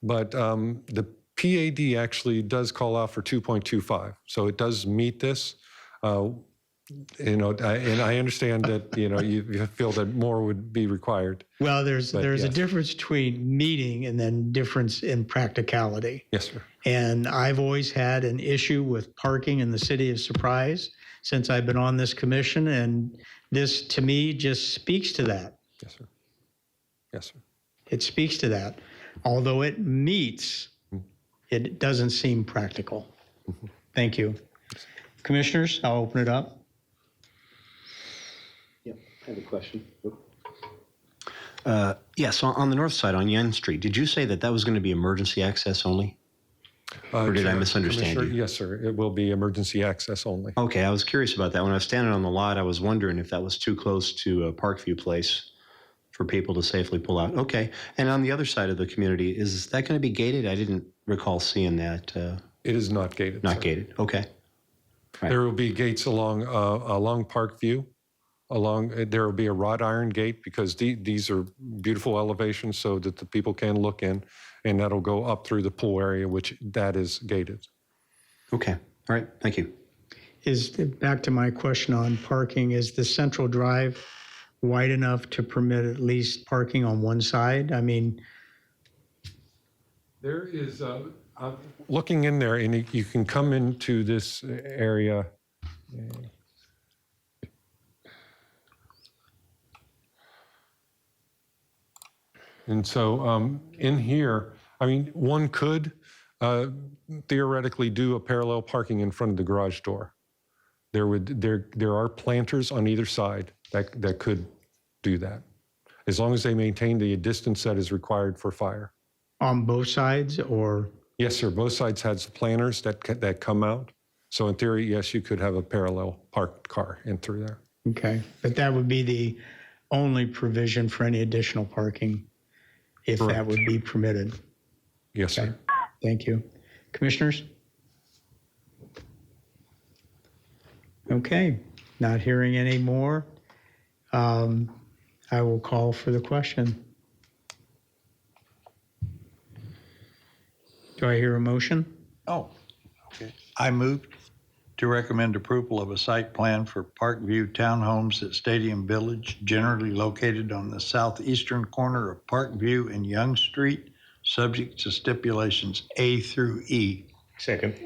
but the PAD actually does call out for 2.25, so it does meet this. And I understand that you feel that more would be required. Well, there's a yes. difference between meeting and then difference in practicality. Yes, sir. And I've always had an issue with parking in the city of Surprise since I've been on this commission, and this to me just speaks to that. Yes, sir. Yes, sir. It speaks to that. Although it meets, it doesn't seem practical. Thank you. Commissioners, I'll open it up. I have a question. Yes, on the north side on Yen Street, did you say that was going to be emergency access only? Or did I misunderstand you? Yes, sir. It will be emergency access only. Okay, I was curious about that. When I was standing on the lot, I was wondering if that was too close to Parkview Place for people to safely pull out. Okay, and on the other side of the community, is that going to be gated? I didn't recall seeing that. It is not gated. Not sir. gated. Okay. Right. There will be gates along Parkview. There will be a wrought iron gate because these are beautiful elevations so that the people can look in, and that'll go up through the pool area, which that is gated. Okay. All right. Thank you. Back to my question on parking, is the central drive wide enough to permit at least parking on one side? I mean, there is, looking in there, and you can come into this area. And so in here, I mean, one could theoretically do a parallel parking in front of the garage door. There are planters on either side that could do that, as long as they maintain the distance that is required for fire. on both sides or? Yes, sir. Both sides has the planters that come out. So in theory, yes, you could have a parallel parked car in through there. Okay, but that would be the only provision for any additional parking if that would be permitted. Yes, sir. Thank you. Commissioners? Okay, not hearing any more. I will call for the question. Do I hear a motion? Oh, okay. I move to recommend approval of a site plan for Parkview Townhomes at Stadium Village, generally located on the southeastern corner of Parkview and Young Street, subject to stipulations A through E. Second.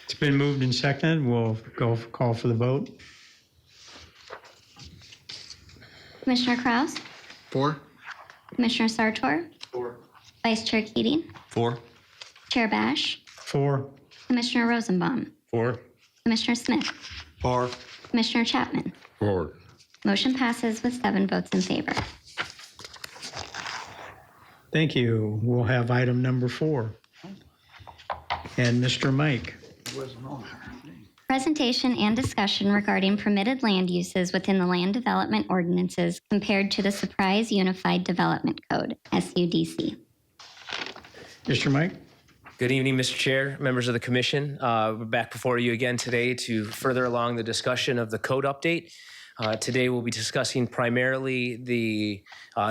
It's been moved and seconded. We'll call for the vote. Commissioner Kraus? 4. Commissioner Sartor? 4. Vice Chair Keating? 4. Chair Bash? 4. Commissioner Rosenbaum? 4. Commissioner Smith? 4. Commissioner Chapman? 4. Motion passes with 7 votes in favor. Thank you. We'll have item number 4. And Mr. Mike. Presentation and discussion regarding permitted land uses within the land development ordinances compared to the Surprise Unified Development Code, SUDC. Mr. Mike? Good evening, Mr. Chair, members of the commission. We're back before you again today to further along the discussion of the code update. Today we'll be discussing primarily the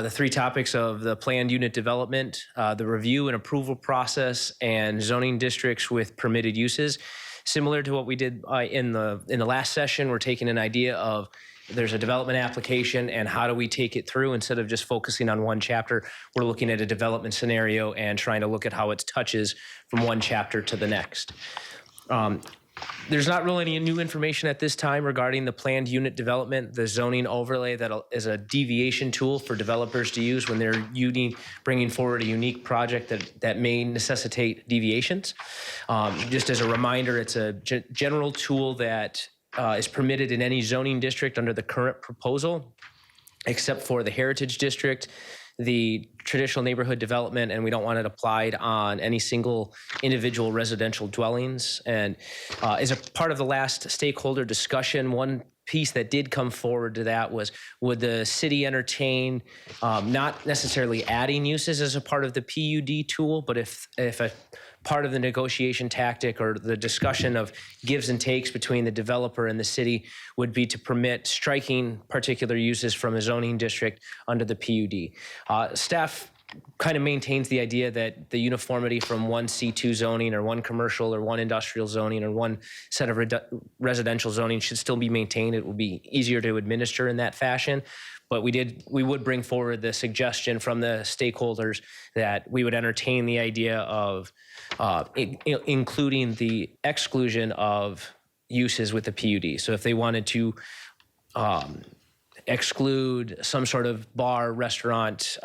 3 topics of the planned unit development, the review and approval process, and zoning districts with permitted uses. Similar to what we did in the last session, we're taking an idea of there's a development application and how do we take it through. Instead of just focusing on one chapter, we're looking at a development scenario and trying to look at how it touches from one chapter to the next. There's not really any new information at this time regarding the planned unit development, the zoning overlay that is a deviation tool for developers to use when they're bringing forward a unique project that may necessitate deviations. Just as a reminder, it's a general tool that is permitted in any zoning district under the current proposal, except for the Heritage District, the traditional neighborhood development, and we don't want it applied on any single individual residential dwellings. And as a part of the last stakeholder discussion, one piece that did come forward to that was, would the city entertain not necessarily adding uses as a part of the PUD tool, but if a part of the negotiation tactic or the discussion of gives and takes between the developer and the city would be to permit striking particular uses from a zoning district under the PUD. Staff kind of maintains the idea that the uniformity from one C2 zoning or one commercial or one industrial zoning or one set of residential zoning should still be maintained. It will be easier to administer in that fashion. But we would bring forward the suggestion from the stakeholders that we would entertain the idea of including the exclusion of uses with the PUD. So if they wanted to exclude some sort of bar, restaurant,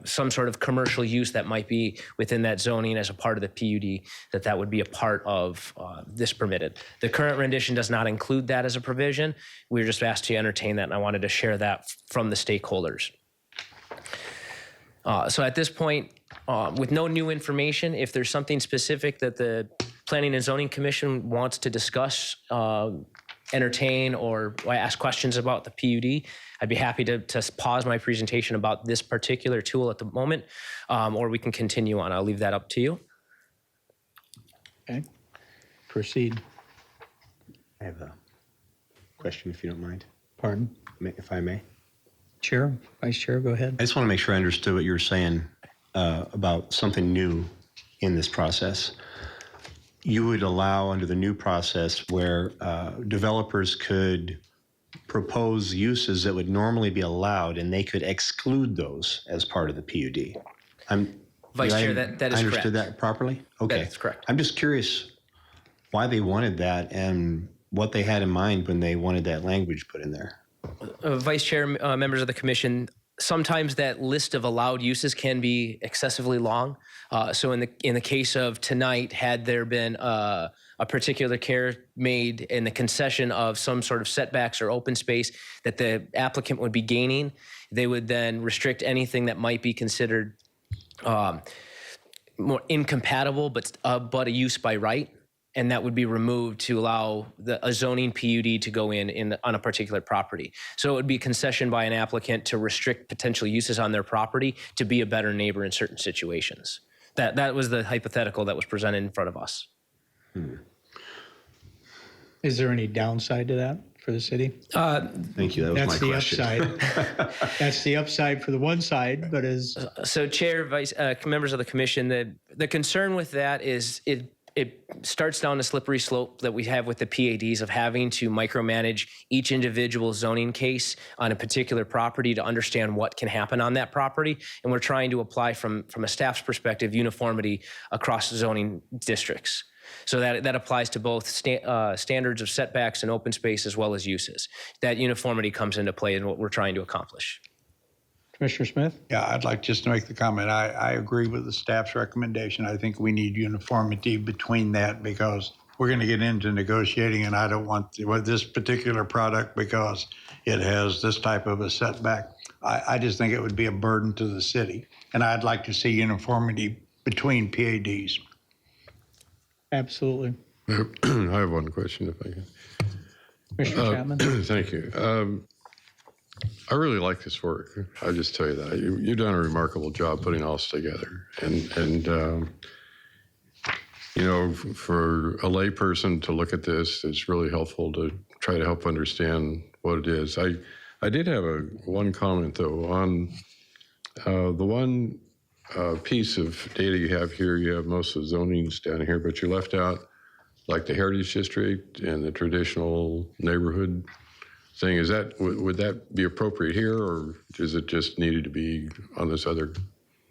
some sort of commercial use that might be within that zoning as a part of the PUD, that would be a part of this permitted. The current rendition does not include that as a provision. We were just asked to entertain that, and I wanted to share that from the stakeholders. So at this point, with no new information, if there's something specific that the Planning and Zoning Commission wants to discuss, entertain, or ask questions about the PUD, I'd be happy to pause my presentation about this particular tool at the moment, or we can continue on. I'll leave that up to you. Okay, proceed. I have a question, if you don't mind, Pardon? if I may. Chair, Vice Chair, go ahead. I just want to make sure I understood what you were saying about something new in this process. You would allow under the new process where developers could propose uses that would normally be allowed, and they could exclude those as part of the PUD. Vice Chair, that is correct. I understood that properly? Okay. That's correct. I'm just curious why they wanted that and what they had in mind when they wanted that language put in there. Vice Chair, members of the commission, sometimes that list of allowed uses can be excessively long. So in the case of tonight, had there been a particular care made in the concession of some sort of setbacks or open space that the applicant would be gaining, they would then restrict anything that might be considered more incompatible, but a use by right. And that would be removed to allow a zoning PUD to go in on a particular property. So it would be a concession by an applicant to restrict potential uses on their property to be a better neighbor in certain situations. That was the hypothetical that was presented in front of us. Is there any downside to that for the city? Thank you. That was my question. That's the upside. That's the upside for the one side, but as So Chair, Vice, members of the commission, the concern with that is it starts down a slippery slope that we have with the PADs of having to micromanage each individual zoning case on a particular property to understand what can happen on that property. And we're trying to apply from a staff's perspective, uniformity across zoning districts. So that applies to both standards of setbacks and open space as well as uses. That uniformity comes into play in what we're trying to accomplish. Commissioner Smith? Yeah, I'd like just to make the comment. I agree with the staff's recommendation. I think we need uniformity between that because we're going to get into negotiating, and I don't want this particular product because it has this type of a setback. I just think it would be a burden to the city, and I'd like to see uniformity between PADs. Absolutely. I have one question, if I can. Commissioner Chapman? Thank you. I really like this work. I just tell you that you've done a remarkable job putting all this together, and you know, for a layperson to look at this, it's really helpful to try to help understand what it is. I did have one comment though on the one piece of data you have here. You have most of the zonings down here, but you left out like the Heritage District and the traditional neighborhood thing. Is that, would that be appropriate here, or is it just needed to be on this other?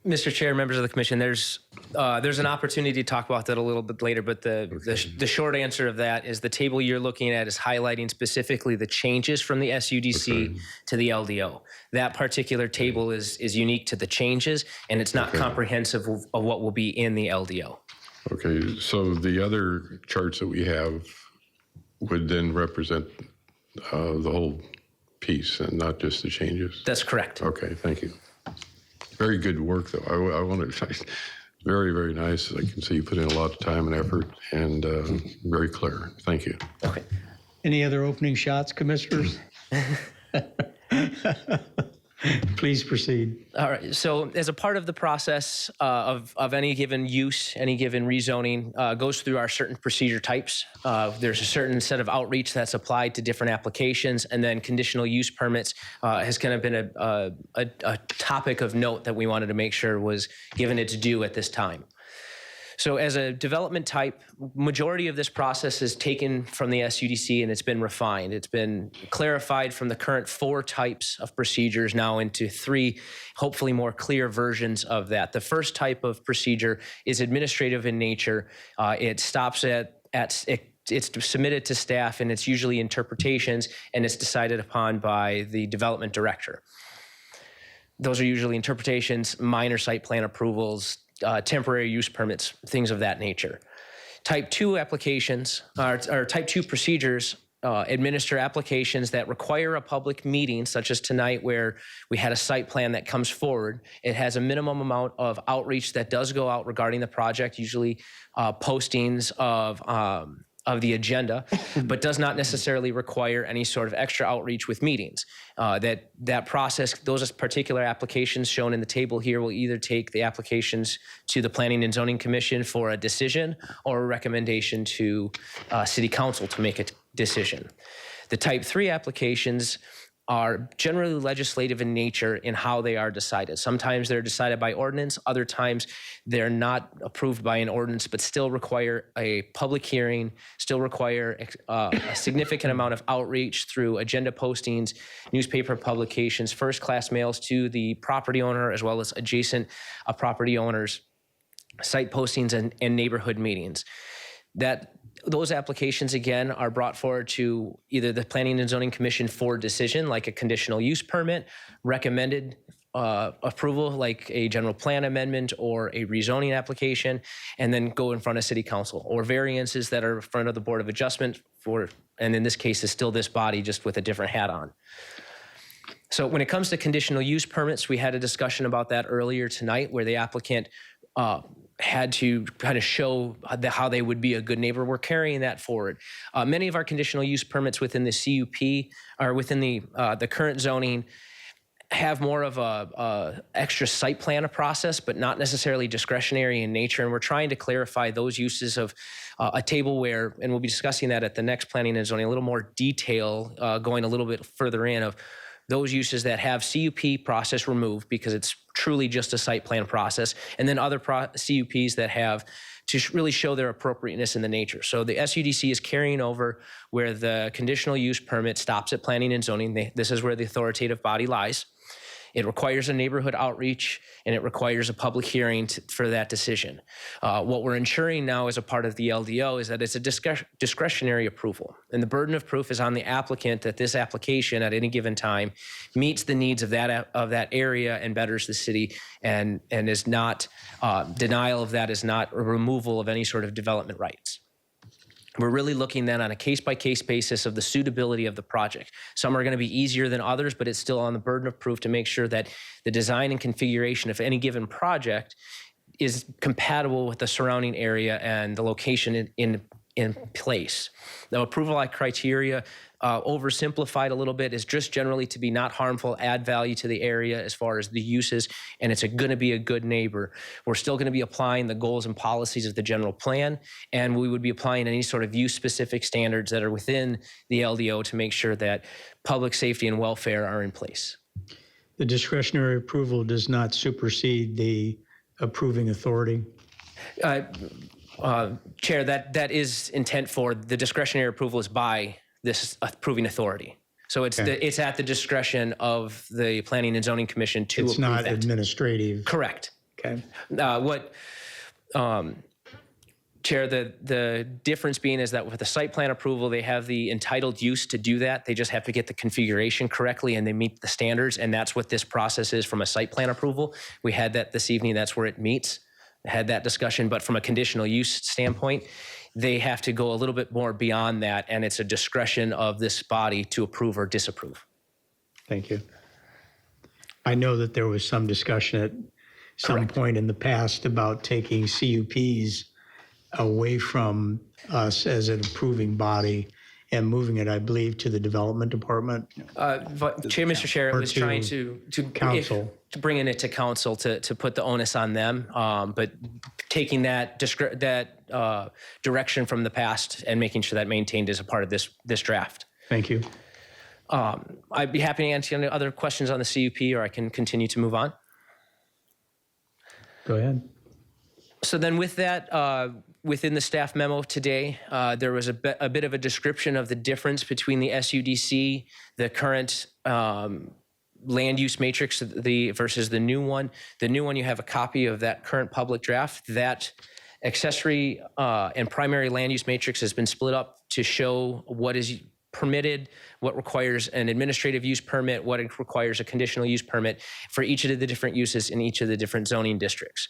Mr. Chair, members of the commission, there's an opportunity to talk about that a little bit later, but the short answer of that is the table you're looking at is highlighting specifically the changes from the SUDC to the LDO. That particular table is unique to the changes, and it's not comprehensive of what will be in the LDO. Okay, so the other charts that we have would then represent the whole piece and not just the changes? That's correct. Okay, thank you. Very good work, though. I want to, very, very nice. I can see you put in a lot of time and effort, and very clear. Thank you. Okay. Any other opening shots, commissioners? Please proceed. All right. So, as a part of the process of any given use, any given rezoning, goes through our certain procedure types. There's a certain set of outreach that's applied to different applications, and then conditional use permits has kind of been a topic of note that we wanted to make sure was given its due at this time. So as a development type, majority of this process is taken from the SUDC and it's been refined. It's been clarified from the current 4 types of procedures now into 3, hopefully more clear versions of that. The first type of procedure is administrative in nature. It stops it's submitted to staff and it's usually interpretations and it's decided upon by the development director. Those are usually interpretations, minor site plan approvals, temporary use permits, things of that nature. Type 2 applications, or Type 2 procedures administer applications that require a public meeting, such as tonight where we had a site plan that comes forward. It has a minimum amount of outreach that does go out regarding the project, usually postings of the agenda, but does not necessarily require any sort of extra outreach with meetings. That process, those particular applications shown in the table here will either take the applications to the Planning and Zoning Commission for a decision or a recommendation to City Council to make a decision. The Type 3 applications are generally legislative in nature in how they are decided. Sometimes they're decided by ordinance, other times they're not approved by an ordinance, but still require a public hearing, still require a significant amount of outreach through agenda postings, newspaper publications, first-class mails to the property owner, as well as adjacent property owners, site postings, and neighborhood meetings. Those applications, again, are brought forward to either the Planning and Zoning Commission for decision, like a conditional use permit, recommended approval, like a general plan amendment or a rezoning application, and then go in front of City Council, or variances that are in front of the Board of Adjustment and in this case is still this body, just with a different hat on. So when it comes to conditional use permits, we had a discussion about that earlier tonight, where the applicant had to kind of show how they would be a good neighbor. We're carrying that forward. Many of our conditional use permits within the CUP or within the current zoning have more of a extra site plan process, but not necessarily discretionary in nature. And we're trying to clarify those uses of a table where, and we'll be discussing that at the next Planning and Zoning, a little more detail, going a little bit further in of those uses that have CUP process removed because it's truly just a site plan process, and then other CUPs that have to really show their appropriateness in the nature. So the SUDC is carrying over where the conditional use permit stops at Planning and Zoning. This is where the authoritative body lies. It requires a neighborhood outreach, and it requires a public hearing for that decision. What we're ensuring now as a part of the LDO is that it's a discretionary approval. And the burden of proof is on the applicant that this application at any given time meets the needs of that area and betters the city, and is not, denial of that is not a removal of any sort of development rights. We're really looking then on a case-by-case basis of the suitability of the project. Some are going to be easier than others, but it's still on the burden of proof to make sure that the design and configuration of any given project is compatible with the surrounding area and the location in place. The approval criteria, oversimplified a little bit, is just generally to be not harmful, add value to the area as far as the uses, and it's going to be a good neighbor. We're still going to be applying the goals and policies of the general plan, and we would be applying any sort of use-specific standards that are within the LDO to make sure that public safety and welfare are in place. The discretionary approval does not supersede the approving authority. Chair, that is intent for the discretionary approval is by this approving authority. So it's it's at the discretion of the Planning and Zoning Commission to approve It's not that. administrative. Correct. Okay. Chair, the difference being is that with the site plan approval, they have the entitled use to do that. They just have to get the configuration correctly and they meet the standards. And that's what this process is from a site plan approval. We had that this evening. That's where it meets. Had that discussion. But from a conditional use standpoint, they have to go a little bit more beyond that. And it's a discretion of this body to approve or disapprove. Thank you. I know that there was some discussion at some point in the past about taking CUPs away from us as an approving body and moving it, I believe, to the development department. Mr. Chair, it Or was to trying to council. to bring it to council to put the onus on them, but taking that direction from the past and making sure that maintained as a part of this draft. Thank you. I'd be happy to answer any other questions on the CUP, or I can continue to move on. Go ahead. So then with that, within the staff memo today, there was a bit of a description of the difference between the SUDC, the current land use matrix versus the new one. The new one, you have a copy of that current public draft. That accessory and primary land use matrix has been split up to show what is permitted, what requires an administrative use permit, what requires a conditional use permit for each of the different uses in each of the different zoning districts.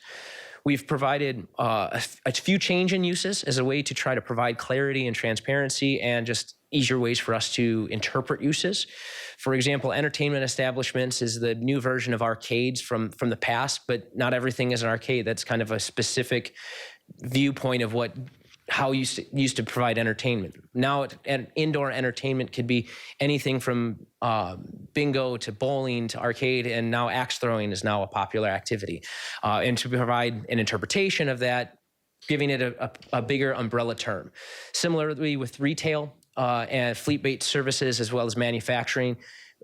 We've provided a few change in uses as a way to try to provide clarity and transparency and just easier ways for us to interpret uses. For example, entertainment establishments is the new version of arcades from the past, but not everything is an arcade. That's kind of a specific viewpoint of how you used to provide entertainment. Now, indoor entertainment could be anything from bingo to bowling to arcade, and now axe throwing is now a popular activity. And to provide an interpretation of that, giving it a bigger umbrella term. Similarly with retail and fleet-based services as well as manufacturing,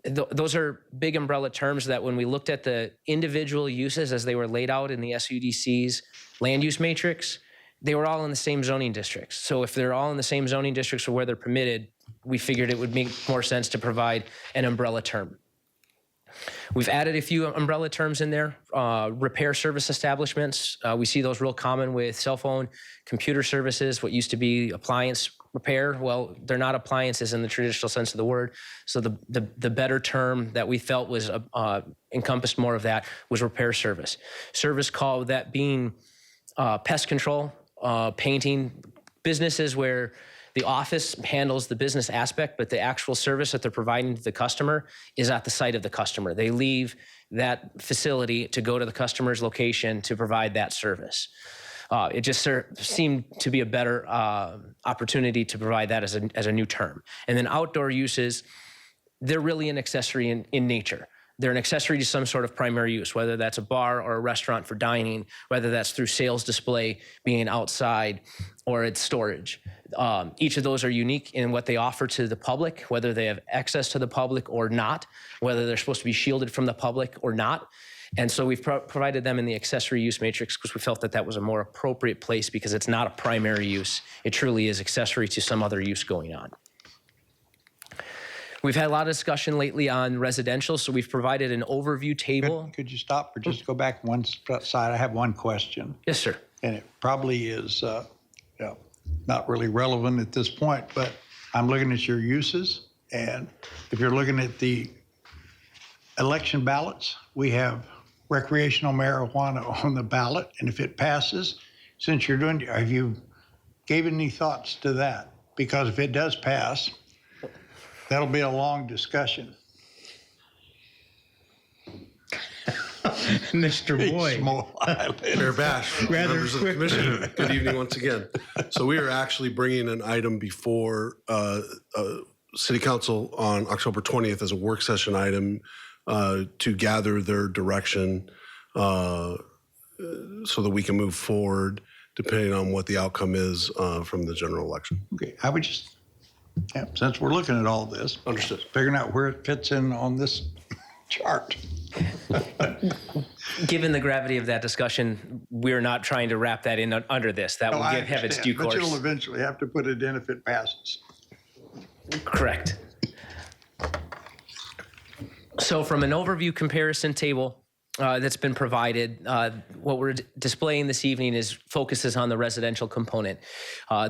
those are big umbrella terms that when we looked at the individual uses as they were laid out in the SUDC's land use matrix, they were all in the same zoning districts. So if they're all in the same zoning districts or where they're permitted, we figured it would make more sense to provide an umbrella term. We've added a few umbrella terms in there. Repair service establishments, we see those real common with cell phone, computer services, what used to be appliance repair. Well, they're not appliances in the traditional sense of the word. So the better term that we felt was encompassed more of that was repair service. Service call, that being pest control, painting, businesses where the office handles the business aspect, but the actual service that they're providing to the customer is at the site of the customer. They leave that facility to go to the customer's location to provide that service. It just seemed to be a better opportunity to provide that as a new term. And then outdoor uses, they're really an accessory in nature. They're an accessory to some sort of primary use, whether that's a bar or a restaurant for dining, whether that's through sales display, being outside, or it's storage. Each of those are unique in what they offer to the public, whether they have access to the public or not, whether they're supposed to be shielded from the public or not. And so we've provided them in the accessory use matrix because we felt that that was a more appropriate place because it's not a primary use. It truly is accessory to some other use going on. We've had a lot of discussion lately on residential, so we've provided an overview table. Could you stop or just go back one side? I have one question. Yes, sir. And it probably is not really relevant at this point, but I'm looking at your uses. And if you're looking at the election ballots, we have recreational marijuana on the ballot. And if it passes, since you're doing, have you given any thoughts to that? Because if it does pass, that'll be a long discussion. Mr. Boyd. Mayor Bash, Rather members of the commission, good evening once again. So we are actually bringing an item before City Council on October 20th as a work session item to gather their direction so that we can move forward depending on what the outcome is from the general election. Okay, I would just, since we're looking at all this, Understood. figuring out where it fits in on this chart. Given the gravity of that discussion, we're not trying to wrap that in under this. That will have its due course. But you'll eventually have to put it in if it passes. Correct. So from an overview comparison table that's been provided, what we're displaying this evening focuses on the residential component.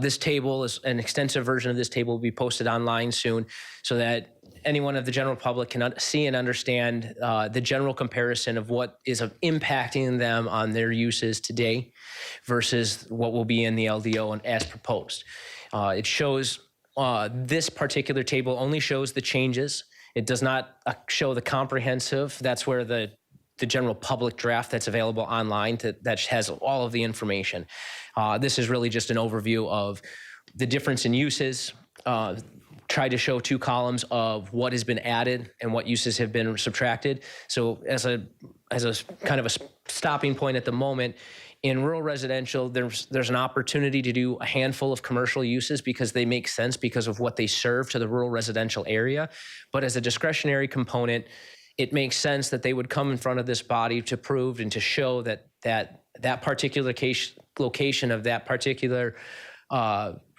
This table is an extensive version of this table will be posted online soon so that anyone of the general public can see and understand the general comparison of what is impacting them on their uses today versus what will be in the LDO and as proposed. It shows this particular table only shows the changes. It does not show the comprehensive. That's where the general public draft that's available online that has all of the information. This is really just an overview of the difference in uses, tried to show 2 columns of what has been added and what uses have been subtracted. So as a kind of a stopping point at the moment, in rural residential, there's an opportunity to do a handful of commercial uses because they make sense because of what they serve to the rural residential area. But as a discretionary component, it makes sense that they would come in front of this body to prove and to show that particular location of that particular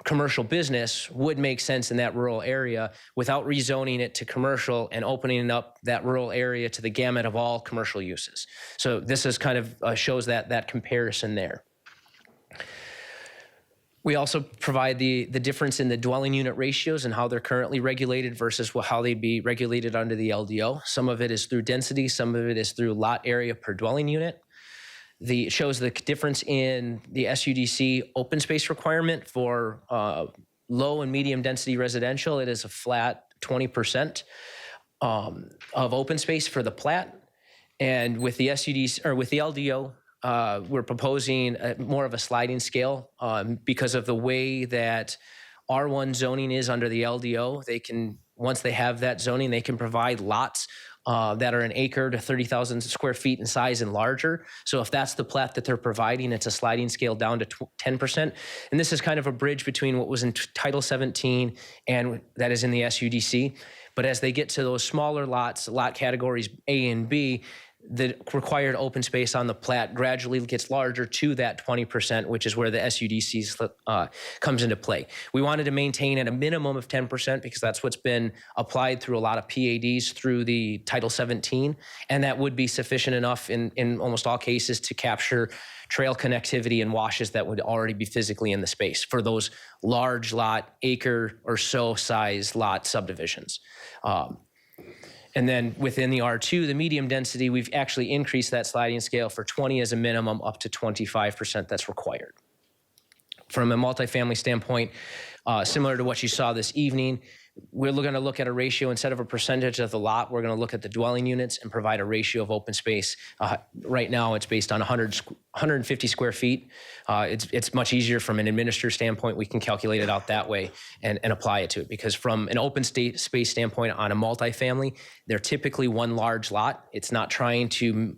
commercial business would make sense in that rural area without rezoning it to commercial and opening up that rural area to the gamut of all commercial uses. So this is kind of shows that comparison there. We also provide the difference in the dwelling unit ratios and how they're currently regulated versus how they'd be regulated under the LDO. Some of it is through density, some of it is through lot area per dwelling unit. It shows the difference in the SUDC open space requirement for low and medium density residential. It is a flat 20% of open space for the plat. And with the SUDC or with the LDO, we're proposing more of a sliding scale because of the way that R1 zoning is under the LDO. They can, once they have that zoning, they can provide lots that are an acre to 30,000 square feet in size and larger. So if that's the plat that they're providing, it's a sliding scale down to 10%. And this is kind of a bridge between what was in Title 17 and that is in the SUDC. But as they get to those smaller lots, lot categories A and B, the required open space on the plat gradually gets larger to that 20%, which is where the SUDC comes into play. We wanted to maintain at a minimum of 10% because that's what's been applied through a lot of PADs through the Title 17, and that would be sufficient enough in almost all cases to capture trail connectivity and washes that would already be physically in the space for those large lot, acre or so size lot subdivisions. And then within the R2, the medium density, we've actually increased that sliding scale for 20 as a minimum up to 25% that's required. From a multifamily standpoint, similar to what you saw this evening, we're going to look at a ratio instead of a percentage of the lot. We're going to look at the dwelling units and provide a ratio of open space. Right now, it's based on 150 square feet. It's much easier from an administrator standpoint. We can calculate it out that way and apply it to it because from an open space standpoint on a multifamily, they're typically one large lot. It's not trying to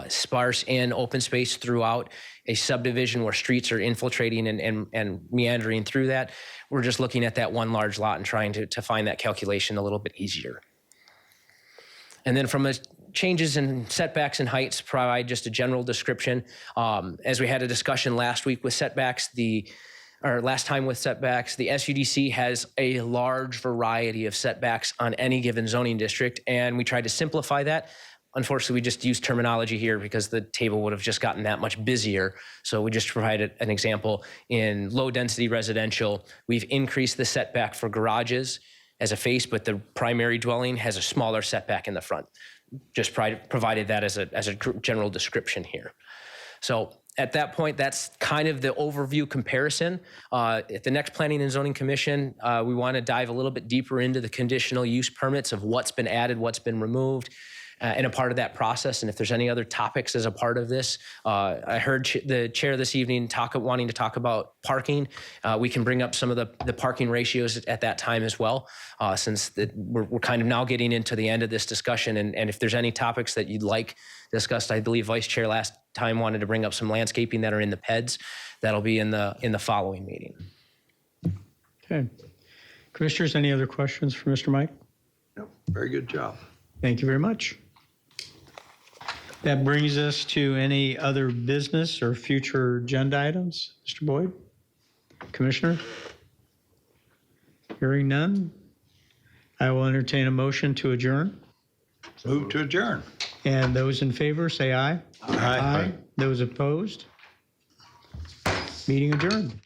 sparse in open space throughout a subdivision where streets are infiltrating and meandering through that. We're just looking at that one large lot and trying to find that calculation a little bit easier. And then from a changes in setbacks and heights, provide just a general description. As we had a discussion last week with setbacks, last time with setbacks, the SUDC has a large variety of setbacks on any given zoning district, and we tried to simplify that. Unfortunately, we just used terminology here because the table would have just gotten that much busier. So we just provided an example. In low density residential, we've increased the setback for garages as a face, but the primary dwelling has a smaller setback in the front. Just provided that as a general description here. So at that point, that's kind of the overview comparison. At the next Planning and Zoning Commission, we want to dive a little bit deeper into the conditional use permits of what's been added, what's been removed, and a part of that process. And if there's any other topics as a part of this, I heard the chair this evening wanting to talk about parking. We can bring up some of the parking ratios at that time as well, since we're kind of now getting into the end of this discussion. And if there's any topics that you'd like discussed, I believe Vice Chair last time wanted to bring up some landscaping that are in the PEDs. That'll be in the following meeting. Okay. Commissioners, any other questions for Mr. Mike? No, very good job. Thank you very much. That brings us to any other business or future agenda items. Mr. Boyd? Commissioner? Hearing none, I will entertain a motion to adjourn. Move to adjourn. And those in favor, say aye. Aye. Those opposed? Meeting adjourned.